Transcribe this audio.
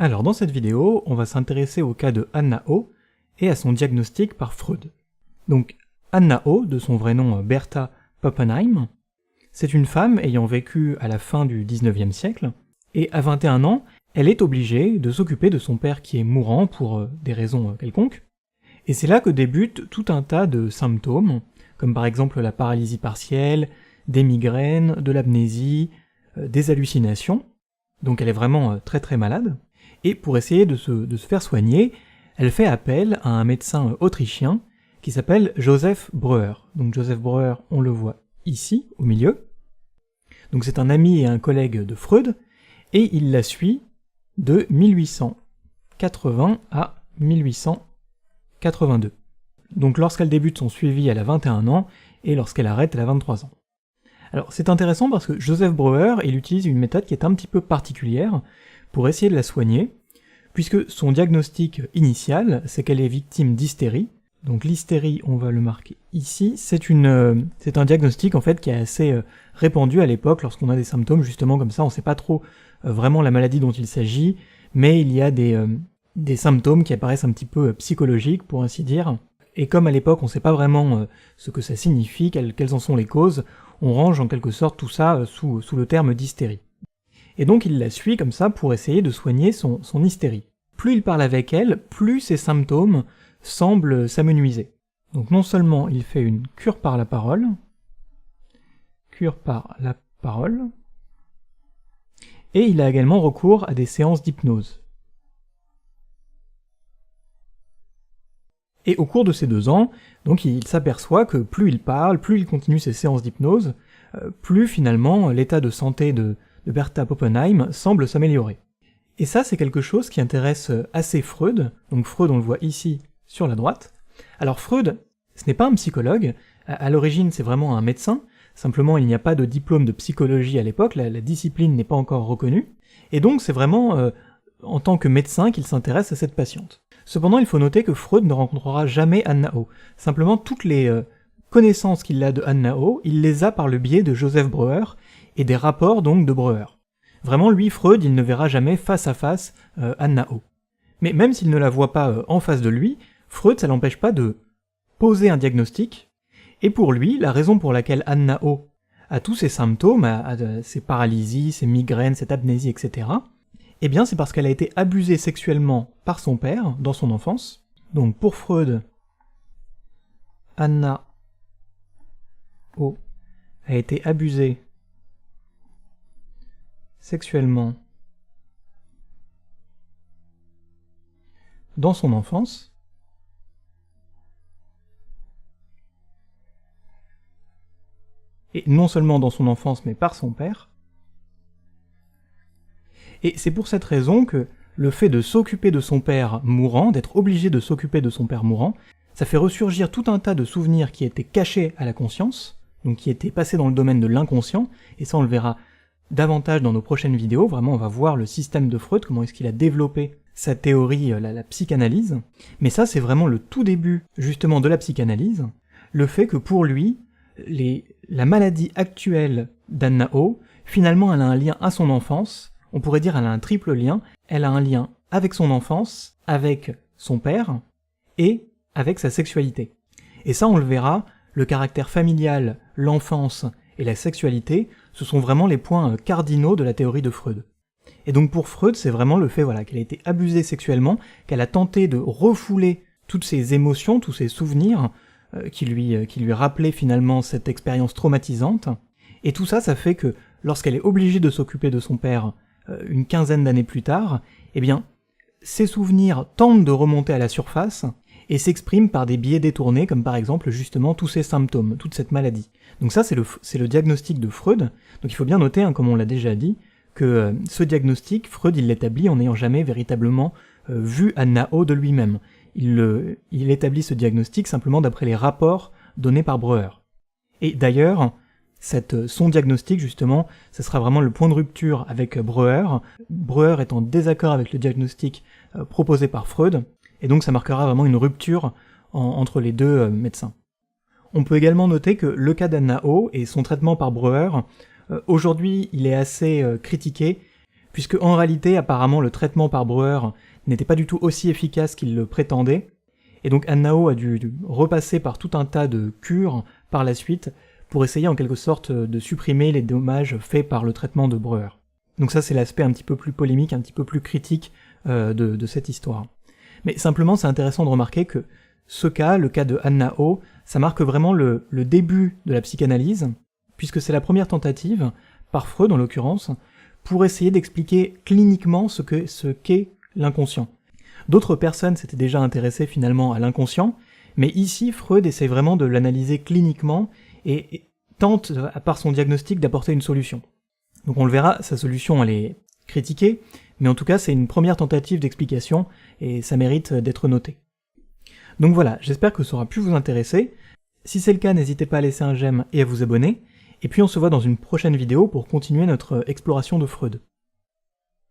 Alors dans cette vidéo, on va s'intéresser au cas de Anna O et à son diagnostic par Freud. Donc Anna O, de son vrai nom Bertha Pappenheim, c'est une femme ayant vécu à la fin du 19e siècle, et à 21 ans, elle est obligée de s'occuper de son père qui est mourant pour des raisons quelconques, et c'est là que débute tout un tas de symptômes, comme par exemple la paralysie partielle, des migraines, de l'amnésie, des hallucinations, donc elle est vraiment très très malade. Et pour essayer de se faire soigner, elle fait appel à un médecin autrichien qui s'appelle Joseph Breuer. Donc Joseph Breuer, on le voit ici, au milieu. Donc c'est un ami et un collègue de Freud, et il la suit de 1880 à 1882. Donc lorsqu'elle débute son suivi, elle a 21 ans, et lorsqu'elle arrête, elle a 23 ans. Alors c'est intéressant parce que Joseph Breuer, il utilise une méthode qui est un petit peu particulière pour essayer de la soigner, puisque son diagnostic initial, c'est qu'elle est victime d'hystérie. Donc l'hystérie, on va le marquer ici, c'est un diagnostic en fait qui est assez répandu à l'époque lorsqu'on a des symptômes justement comme ça, on ne sait pas trop vraiment la maladie dont il s'agit, mais il y a des symptômes qui apparaissent un petit peu psychologiques pour ainsi dire, et comme à l'époque on ne sait pas vraiment ce que ça signifie, quelles en sont les causes, on range en quelque sorte tout ça sous le terme d'hystérie. Et donc il la suit comme ça pour essayer de soigner son hystérie. Plus il parle avec elle, plus ses symptômes semblent s'amenuiser. Donc non seulement il fait une cure par la parole, et il a également recours à des séances d'hypnose. Et au cours de ces 2 ans, donc il s'aperçoit que plus il parle, plus il continue ses séances d'hypnose, plus finalement l'état de santé de Bertha Pappenheim semble s'améliorer. Et ça, c'est quelque chose qui intéresse assez Freud, donc Freud on le voit ici sur la droite. Alors Freud, ce n'est pas un psychologue, à l'origine c'est vraiment un médecin, simplement il n'y a pas de diplôme de psychologie à l'époque, la discipline n'est pas encore reconnue, et donc c'est vraiment en tant que médecin qu'il s'intéresse à cette patiente. Cependant il faut noter que Freud ne rencontrera jamais Anna O, simplement toutes les connaissances qu'il a de Anna O, il les a par le biais de Joseph Breuer, et des rapports donc de Breuer. Vraiment, lui, Freud, il ne verra jamais face à face Anna O. Mais même s'il ne la voit pas en face de lui, Freud, ça l'empêche pas de poser un diagnostic, et pour lui, la raison pour laquelle Anna O a tous ces symptômes, a ces paralysies, ces migraines, cette amnésie, etc., eh bien c'est parce qu'elle a été abusée sexuellement par son père dans son enfance. Donc pour Freud, Anna O a été abusée sexuellement dans son enfance, et non seulement dans son enfance mais par son père, et c'est pour cette raison que le fait de s'occuper de son père mourant, d'être obligé de s'occuper de son père mourant, ça fait ressurgir tout un tas de souvenirs qui étaient cachés à la conscience, donc qui étaient passés dans le domaine de l'inconscient, et ça on le verra davantage dans nos prochaines vidéos, vraiment on va voir le système de Freud, comment est-ce qu'il a développé sa théorie, la psychanalyse, mais ça c'est vraiment le tout début justement de la psychanalyse, le fait que pour lui, la maladie actuelle d'Anna O, finalement elle a un lien à son enfance, on pourrait dire elle a un triple lien, elle a un lien avec son enfance, avec son père, et avec sa sexualité. Et ça on le verra, le caractère familial, l'enfance et la sexualité, ce sont vraiment les points cardinaux de la théorie de Freud. Et donc pour Freud, c'est vraiment le fait qu'elle a été abusée sexuellement, qu'elle a tenté de refouler toutes ses émotions, tous ses souvenirs, qui lui rappelaient finalement cette expérience traumatisante, et tout ça, ça fait que lorsqu'elle est obligée de s'occuper de son père une quinzaine d'années plus tard, eh bien, ses souvenirs tentent de remonter à la surface, et s'expriment par des biais détournés, comme par exemple justement tous ces symptômes, toute cette maladie. Donc ça, c'est le diagnostic de Freud. Donc il faut bien noter, comme on l'a déjà dit, que ce diagnostic, Freud, il l'établit en n'ayant jamais véritablement vu Anna O de lui-même. Il établit ce diagnostic simplement d'après les rapports donnés par Breuer. Et d'ailleurs, son diagnostic, justement, ce sera vraiment le point de rupture avec Breuer. Breuer est en désaccord avec le diagnostic proposé par Freud, et donc ça marquera vraiment une rupture entre les deux médecins. On peut également noter que le cas d'Anna O et son traitement par Breuer, aujourd'hui il est assez critiqué, puisque en réalité, apparemment, le traitement par Breuer n'était pas du tout aussi efficace qu'il le prétendait, et donc Annao a dû repasser par tout un tas de cures par la suite pour essayer en quelque sorte de supprimer les dommages faits par le traitement de Breuer. Donc ça c'est l'aspect un petit peu plus polémique, un petit peu plus critique de cette histoire. Mais simplement c'est intéressant de remarquer que ce cas, le cas de Annao, ça marque vraiment le début de la psychanalyse, puisque c'est la première tentative, par Freud en l'occurrence, pour essayer d'expliquer cliniquement ce qu'est l'inconscient. D'autres personnes s'étaient déjà intéressées finalement à l'inconscient, mais ici Freud essaie vraiment de l'analyser cliniquement et tente, par son diagnostic, d'apporter une solution. Donc on le verra, sa solution elle est critiquée, mais en tout cas c'est une première tentative d'explication et ça mérite d'être noté. Donc voilà, j'espère que ça aura pu vous intéresser. Si c'est le cas, n'hésitez pas à laisser un j'aime et à vous abonner, et puis on se voit dans une prochaine vidéo pour continuer notre exploration de Freud.